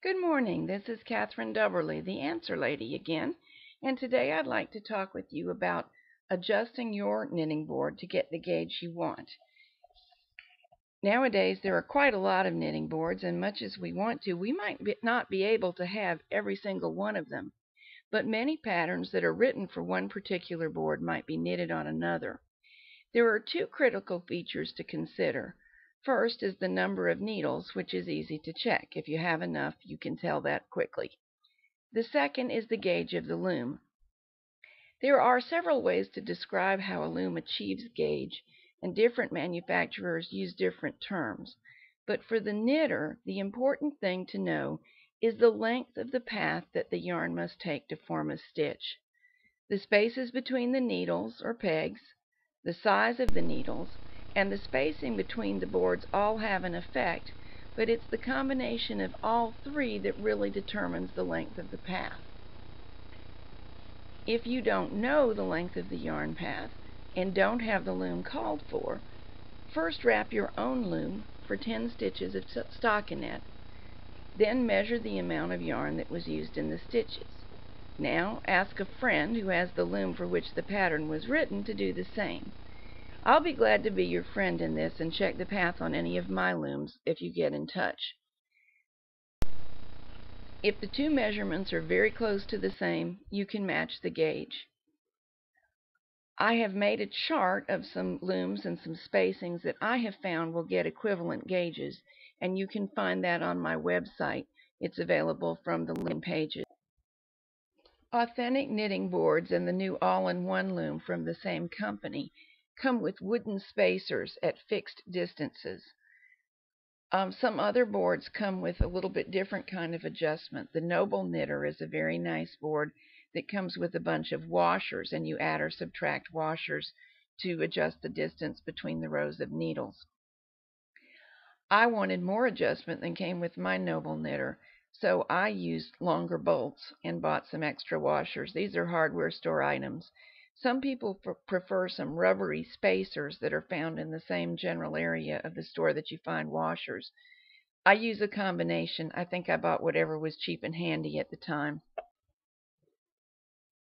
Good morning. This is Catherine Dubberly, the Answer Lady again, and today I'd like to talk with you about adjusting your knitting board to get the gauge you want. Nowadays, there are quite a lot of knitting boards, and much as we want to, we might not be able to have every single one of them, but many patterns that are written for one particular board might be knitted on another. There are two critical features to consider. First is the number of needles, which is easy to check. If you have enough, you can tell that quickly. The second is the gauge of the loom. There are several ways to describe how a loom achieves gauge, and different manufacturers use different terms. But for the knitter, the important thing to know is the length of the path that the yarn must take to form a stitch. The spaces between the needles or pegs, the size of the needles, and the spacing between the boards all have an effect, but it's the combination of all three that really determines the length of the path. If you don't know the length of the yarn path and don't have the loom called for, first wrap your own loom for 10 stitches of stockinette. Then measure the amount of yarn that was used in the stitches. Now ask a friend who has the loom for which the pattern was written to do the same. I'll be glad to be your friend in this and check the path on any of my looms if you get in touch. If the two measurements are very close to the same, you can match the gauge. I have made a chart of some looms and some spacings that I have found will get equivalent gauges, and you can find that on my website. It's available from the loom pages. Authentic knitting boards and the new all-in-one loom from the same company come with wooden spacers at fixed distances. Some other boards come with a little bit different kind of adjustment. The Noble Knitter is a very nice board that comes with a bunch of washers, and you add or subtract washers to adjust the distance between the rows of needles. I wanted more adjustment than came with my Noble Knitter, so I used longer bolts and bought some extra washers. These are hardware store items. Some people prefer some rubbery spacers that are found in the same general area of the store that you find washers. I use a combination. I think I bought whatever was cheap and handy at the time.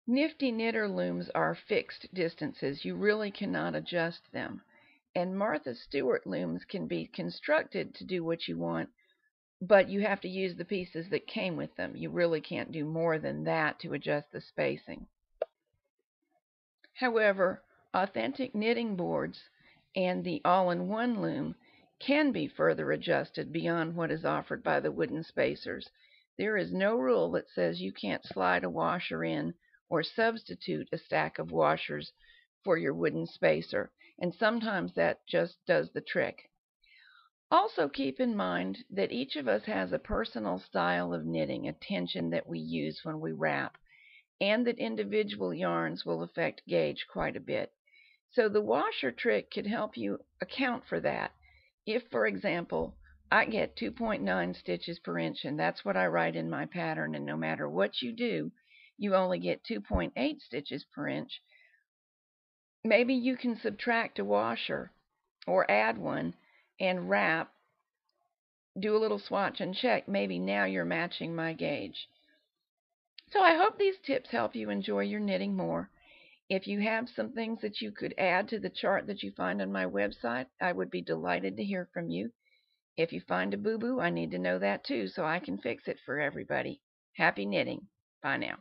Nifty knitter looms are fixed distances. You really cannot adjust them. And Martha Stewart looms can be constructed to do what you want, but you have to use the pieces that came with them. You really can't do more than that to adjust the spacing. However, authentic knitting boards and the all-in-one loom can be further adjusted beyond what is offered by the wooden spacers. There is no rule that says you can't slide a washer in or substitute a stack of washers for your wooden spacer, and sometimes that just does the trick. Also keep in mind that each of us has a personal style of knitting, a tension that we use when we wrap, and that individual yarns will affect gauge quite a bit. So the washer trick could help you account for that. If, for example, I get 2.9 stitches per inch, and that's what I write in my pattern, and no matter what you do, you only get 2.8 stitches per inch, maybe you can subtract a washer or add one and wrap, do a little swatch and check. Maybe now you're matching my gauge. So I hope these tips help you enjoy your knitting more. If you have some things that you could add to the chart that you find on my website, I would be delighted to hear from you. If you find a boo-boo, I need to know that too, so I can fix it for everybody. Happy knitting. Bye now.